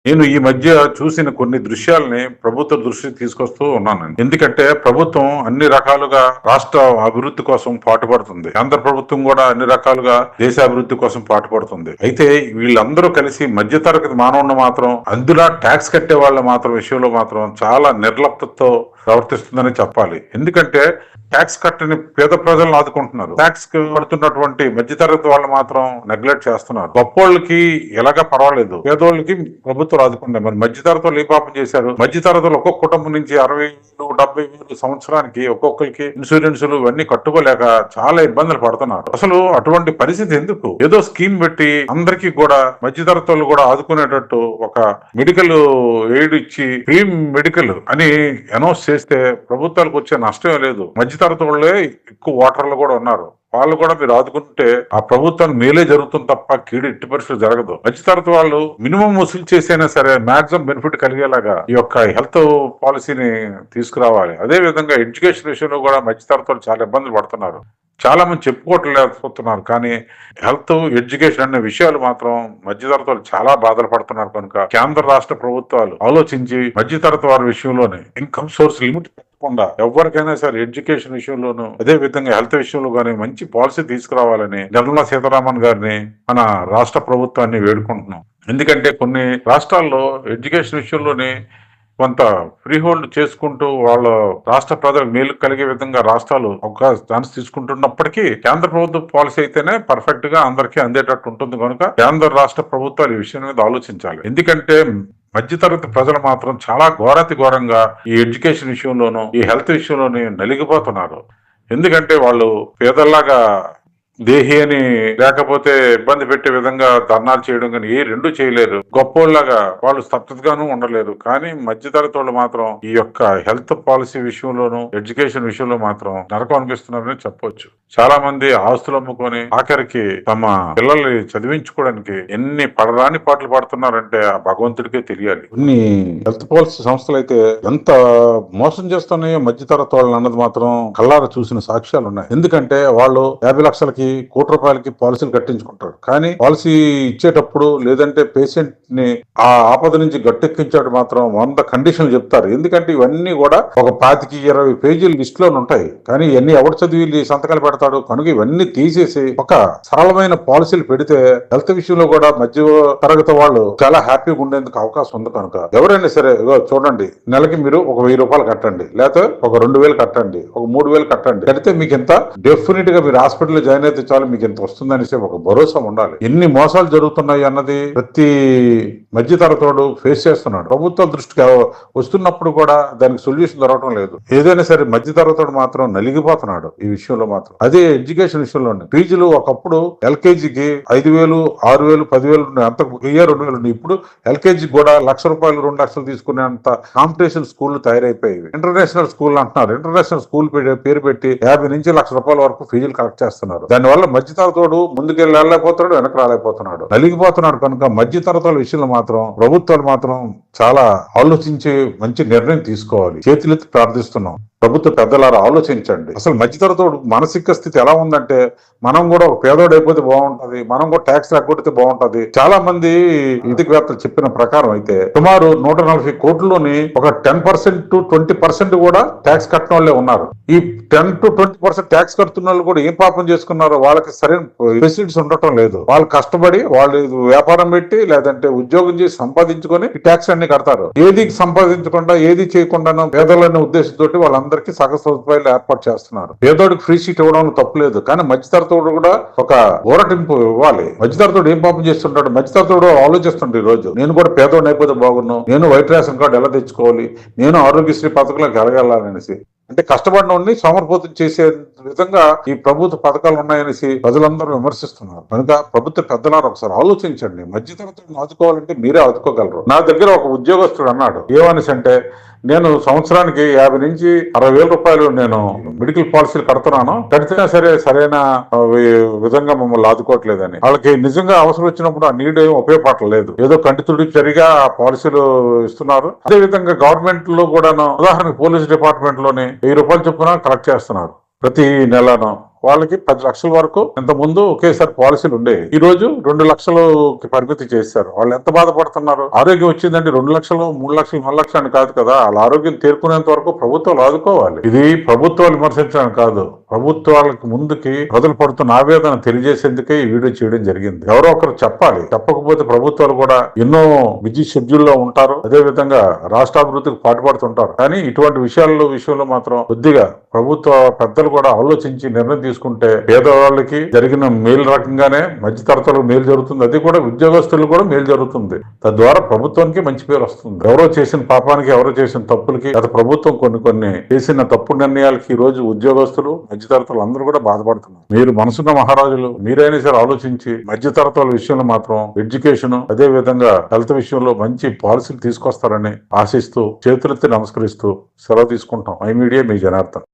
నేను ఈ మధ్య చూసిన కొన్ని దృశ్యాలని ప్రభుత్వ దృష్టికి తీసుకొస్తూ ఉన్నానండి. ఎందుకంటే ప్రభుత్వం అన్ని రకాలుగా రాష్ట్ర అభివృద్ధి కోసం పాటుపడుతుంది. కేంద్ర ప్రభుత్వం కూడా అన్ని రకాలుగా దేశ అభివృద్ధి కోసం పాటుపడుతుంది. అయితే వీళ్ళందరూ కలిసి మధ్యతరగతి మానవుని మాత్రం అందులో ట్యాక్స్ కట్టే వాళ్ళ మాత్రం విషయంలో మాత్రం చాలా నిర్లప్తతో ప్రవర్తిస్తుందని చెప్పాలి. ఎందుకంటే ట్యాక్స్ కట్టని పేద ప్రజలను ఆదుకుంటున్నారు. ట్యాక్స్ కడుతున్నటువంటి మధ్యతరగతి వాళ్ళు మాత్రం నెగ్లెక్ట్ చేస్తున్నారు. గొప్పోళ్ళకి ఎలాగా పర్వాలేదు, పేదోళ్ళకి ప్రభుత్వం ఆదుకుంటాయి. మరి మధ్యతరగతి వాళ్ళు ఏ పాపం చేశారు? మధ్యతరగతులు ఒక్కొక్క కుటుంబం నుంచి 60,000-70,000 సంవత్సరానికి ఒక్కొక్కరికి ఇన్సూరెన్సులు ఇవన్నీ కట్టుకోలేక చాలా ఇబ్బందులు పడుతున్నారు. అసలు అటువంటి పరిస్థితి ఎందుకు? ఏదో స్కీమ్ పెట్టి అందరికీ కూడా మధ్యతరగతులు కూడా ఆదుకునేటట్టు ఒక మెడికల్ ఎయిడ్ ఇచ్చి ఫ్రీ మెడికల్ అని అనౌన్స్ చేస్తే ప్రభుత్వాలకు వచ్చే నష్టమే లేదు. మధ్యతరగతి వాళ్ళే ఎక్కువ ఓటర్లు కూడా ఉన్నారు. వాళ్ళు కూడా మీరు ఆదుకుంటే ఆ ప్రభుత్వానికి మేలే జరుగుతుంది తప్ప కీడు ఎట్టి పరిస్థితులు జరగదు. మధ్యతరగతి వాళ్ళు మినిమం వసూలు చేసైనా సరే మాక్సిమం బెనిఫిట్ కలిగేలాగా ఈ యొక్క హెల్త్ పాలసీని తీసుకురావాలి. అదే విధంగా ఎడ్యుకేషన్ విషయంలో కూడా మధ్యతరగతి వాళ్ళు చాలా ఇబ్బందులు పడుతున్నారు. చాలా మంది చెప్పుకోవట్లేకపోతున్నారు. కానీ హెల్త్, ఎడ్యుకేషన్ అనే విషయాలు మాత్రం మధ్యతరగతి చాలా బాధలు పడుతున్నారు. కనుక కేంద్ర రాష్ట్ర ప్రభుత్వాలు ఆలోచించి మధ్యతరగతి వారి విషయంలోనే ఇన్కమ్ సోర్స్ లిమిట్ పెట్టకుండా ఎవరికైనా సరే ఎడ్యుకేషన్ విషయంలోనూ అదే విధంగా హెల్త్ విషయంలో కానీ మంచి పాలసీ తీసుకురావాలని నిర్మలా సీతారామన్ గారిని మన రాష్ట్ర ప్రభుత్వాన్ని వేడుకుంటున్నాం. ఎందుకంటే కొన్ని రాష్ట్రాల్లో ఎడ్యుకేషన్ విషయంలోనే కొంత ఫ్రీ హోల్డ్ చేసుకుంటూ వాళ్ళ రాష్ట్ర ప్రజలకు మేలు కలిగే విధంగా రాష్ట్రాలు ఒక ఛాన్స్ తీసుకుంటున్నప్పటికీ కేంద్ర ప్రభుత్వ పాలసీ అయితేనే పర్ఫెక్ట్ గా అందరికీ అందేటట్టు ఉంటుంది. కనుక కేంద్ర రాష్ట్ర ప్రభుత్వాలు ఈ విషయం మీద ఆలోచించాలి. ఎందుకంటే మధ్యతరగతి ప్రజలు మాత్రం చాలా ఘోరాతి ఘోరంగా ఈ ఎడ్యుకేషన్ విషయంలోనూ ఈ హెల్త్ విషయంలోనే నలిగిపోతున్నారు. ఎందుకంటే వాళ్ళు పేదల్లాగా దేహి అని లేకపోతే ఇబ్బంది పెట్టే విధంగా ధర్నాలు చేయడం కానీ ఏ రెండు చేయలేరు. గొప్పోళ్ళగా వాళ్ళు స్తబ్దతగాను ఉండలేరు. కానీ మధ్యతరగతి వాళ్ళు మాత్రం ఈ యొక్క హెల్త్ పాలసీ విషయంలోనూ ఎడ్యుకేషన్ విషయంలో మాత్రం నరకం అనిపిస్తున్నారని చెప్పొచ్చు. చాలా మంది ఆస్తులు అమ్ముకొని ఆఖరికి తమ పిల్లల్ని చదివించుకోవడానికి ఎన్ని పడరాని పాటలు పడుతున్నారంటే ఆ భగవంతుడికే తెలియాలి. కొన్ని హెల్త్ పాలసీ సంస్థలు అయితే ఎంత మోసం చేస్తున్నాయో మధ్యతరగతి వాళ్ళని అన్నది మాత్రం కళ్ళారా చూసిన సాక్ష్యాలు ఉన్నాయి. ఎందుకంటే వాళ్ళు 50 లక్షలకి ₹1,00,00,000 పాలసీలు కట్టించుకుంటారు. కానీ పాలసీ ఇచ్చేటప్పుడు లేదంటే పేషెంట్ ని ఆ ఆపద నుంచి గట్టెక్కించాడు మాత్రం 100 కండిషన్లు చెప్తారు. ఎందుకంటే ఇవన్నీ కూడా ఒక 25-20 పేజీల లిస్ట్ లో ఉంటాయి. కానీ ఇవన్నీ ఎవరు చదివి సంతకాలు పెడతాడు? కనుక ఇవన్నీ తీసేసి ఒక సరళమైన పాలసీలు పెడితే హెల్త్ విషయంలో కూడా మధ్య తరగతి వాళ్ళు చాలా హ్యాపీగా ఉండేందుకు అవకాశం ఉంది. కనుక ఎవరైనా సరే చూడండి, నెలకి మీరు ఒక ₹1,000 కట్టండి, లేకపోతే ఒక 2,000 కట్టండి, ఒక 3,000 కట్టండి. కడితే మీకు ఎంత డెఫినెట్ గా మీరు హాస్పిటల్ జాయిన్ అయితే చాలు మీకు ఎంత వస్తుందనేసి ఒక భరోసా ఉండాలి. ఎన్ని మోసాలు జరుగుతున్నాయి అన్నది ప్రతి మధ్యతరగతోడు ఫేస్ చేస్తున్నాడు. ప్రభుత్వ దృష్టికి వస్తున్నప్పుడు కూడా దానికి సొల్యూషన్ దొరకడం లేదు. ఏదైనా సరే మధ్యతరగతోడు మాత్రం నలిగిపోతున్నాడు ఈ విషయంలో మాత్రం. అదే ఎడ్యుకేషన్ విషయంలోనే ఫీజులు ఒకప్పుడు ఎల్కేజీకి 5,000, 6,000, 10,000 అంత 1,000-2,000. ఇప్పుడు ఎల్కేజీ కూడా ₹1,00,000, 2,00,000 తీసుకునేంత కాంపిటీషన్ స్కూళ్లు తయారైపోయాయి. ఇంటర్నేషనల్ స్కూల్ అంటున్నారు. ఇంటర్నేషనల్ స్కూల్ పేరు పెట్టి ₹50,000 నుంచి ₹1,00,000 వరకు ఫీజులు కలెక్ట్ చేస్తున్నారు. దానివల్ల మధ్యతరగతోడు ముందుకెళ్ళి వెళ్ళలేకపోతున్నాడు, వెనక రాలేకపోతున్నాడు, నలిగిపోతున్నాడు. కనుక మధ్యతరగతుల విషయంలో మాత్రం ప్రభుత్వాలు మాత్రం చాలా ఆలోచించి మంచి నిర్ణయం తీసుకోవాలి. చేతులెత్తి ప్రార్థిస్తున్నాం. ప్రభుత్వ పెద్దలారా ఆలోచించండి. అసలు మధ్యతరగతోడు మానసిక స్థితి ఎలా ఉందంటే మనం కూడా ఒక పేదోడు అయిపోతే బాగుంటది, మనం కూడా ట్యాక్స్ లేకపోతే బాగుంటది. చాలా మంది ఇదివేత్తలు చెప్పిన ప్రకారం అయితే సుమారు 140 కోట్లలోని ఒక 10% to 20% కూడా ట్యాక్స్ కట్టిన వాళ్ళే ఉన్నారు. ఈ 10 to 20% ట్యాక్స్ కడుతున్న వాళ్ళు కూడా ఏం పాపం చేసుకున్నారో వాళ్ళకి సరైన ఫెసిలిటీస్ ఉండటం లేదు. వాళ్ళు కష్టపడి వాళ్ళు వ్యాపారం పెట్టి లేదంటే ఉద్యోగం చేసి సంపాదించుకొని ఈ ట్యాక్స్ అన్ని కడతారు. ఏది సంపాదించకుండా ఏది చేయకుండా పేదలనే ఉద్దేశంతో వాళ్ళందరికీ సగ సదుపాయాలు ఏర్పాటు చేస్తున్నారు. పేదోడికి ఫ్రీ సీట్ ఇవ్వడం తప్పులేదు. కానీ మధ్యతరగతోడు కూడా ఒక ఊరటింపు ఇవ్వాలి. మధ్యతరగతోడు ఏం పాపం చేస్తుంటాడు? మధ్యతరగతోడు ఆలోచిస్తుంటాడు. ఈ రోజు నేను కూడా పేదోడిని అయిపోతే బాగున్నాను, నేను వైట్ రేషన్ కార్డు ఎలా తెచ్చుకోవాలి, నేను ఆరోగ్యశ్రీ పథకంలోకి ఎలగాలనేసి అంటే కష్టపడిన సోమరిపోతం చేసే విధంగా ఈ ప్రభుత్వ పథకాలు ఉన్నాయనేసి ప్రజలందరూ విమర్శిస్తున్నారు. కనుక ప్రభుత్వ పెద్దలారు ఒకసారి ఆలోచించండి. మధ్యతరగతిని ఆదుకోవాలంటే మీరే ఆదుకోగలరు. నా దగ్గర ఒక ఉద్యోగస్తుడు అన్నాడు ఏమనేసి అంటే, నేను సంవత్సరానికి 50,000 నుంచి 60,000 నేను మెడికల్ పాలసీలు కడుతున్నాను, కడితేనే సరే సరైన విధంగా మమ్మల్ని ఆదుకోవట్లేదని. వాళ్ళకి నిజంగా అవసరం వచ్చినప్పుడు ఆ నీడ్ ఏం ఉపయోగపడలేదు. ఏదో కంటి తుడి సరిగా ఆ పాలసీలు ఇస్తున్నారు. అదే విధంగా గవర్నమెంట్ లో కూడా ఉదాహరణకు పోలీస్ డిపార్ట్మెంట్ లోని ₹1,000 చొప్పున కలెక్ట్ చేస్తున్నారు ప్రతి నెలను. వాళ్ళకి 10 లక్షల వరకు ఇంత ముందు ఒకేసారి పాలసీలు ఉండేవి. ఈ రోజు 2 లక్షలకి పరిమితి చేశారు. వాళ్ళు ఎంత బాధపడుతున్నారు? ఆరోగ్యం వచ్చిందంటే 2 లక్షలు 3 లక్షలు 4 లక్షలు అని కాదు కదా. వాళ్ళ ఆరోగ్యం తేరుకునేంత వరకు ప్రభుత్వాలు ఆదుకోవాలి. ఇది ప్రభుత్వాలు విమర్శించడం కాదు, ప్రభుత్వాలకు ముందుకి ప్రజలు పడుతున్న ఆవేదన తెలియజేసేందుకే ఈ వీడియో చేయడం జరిగింది. ఎవరో ఒకరు చెప్పాలి. చెప్పకపోతే ప్రభుత్వాలు కూడా ఎన్నో బిజీ షెడ్యూల్లో ఉంటారు, అదే విధంగా రాష్ట్రాభివృద్ధికి పాటుపడుతుంటారు. కానీ ఇటువంటి విషయంలో మాత్రం కొద్దిగా ప్రభుత్వ పెద్దలు కూడా ఆలోచించి నిర్ణయం తీసుకుంటే పేదవాళ్ళకి జరిగిన మేలు రకంగానే మధ్యతరగతులకు మేలు జరుగుతుంది, అది కూడా ఉద్యోగస్తులకు కూడా మేలు జరుగుతుంది. తద్వారా ప్రభుత్వానికి మంచి పేరు వస్తుంది. ఎవరో చేసిన పాపానికి, ఎవరో చేసిన తప్పులకి గత ప్రభుత్వం కొన్ని చేసిన తప్పుడు నిర్ణయాలకి ఈ రోజు ఉద్యోగస్తులు మధ్యతరగతులు అందరూ కూడా బాధపడుతున్నారు. మీరు మనసున్న మహారాజులు, మీరైనా సరే ఆలోచించి మధ్యతరగతుల విషయంలో మాత్రం ఎడ్యుకేషన్ అదే విధంగా హెల్త్ విషయంలో మంచి పాలసీలు తీసుకొస్తారని ఆశిస్తూ చేతులెత్తి నమస్కరిస్తూ సెలవు తీసుకుంటాం. I media, me Janardhan.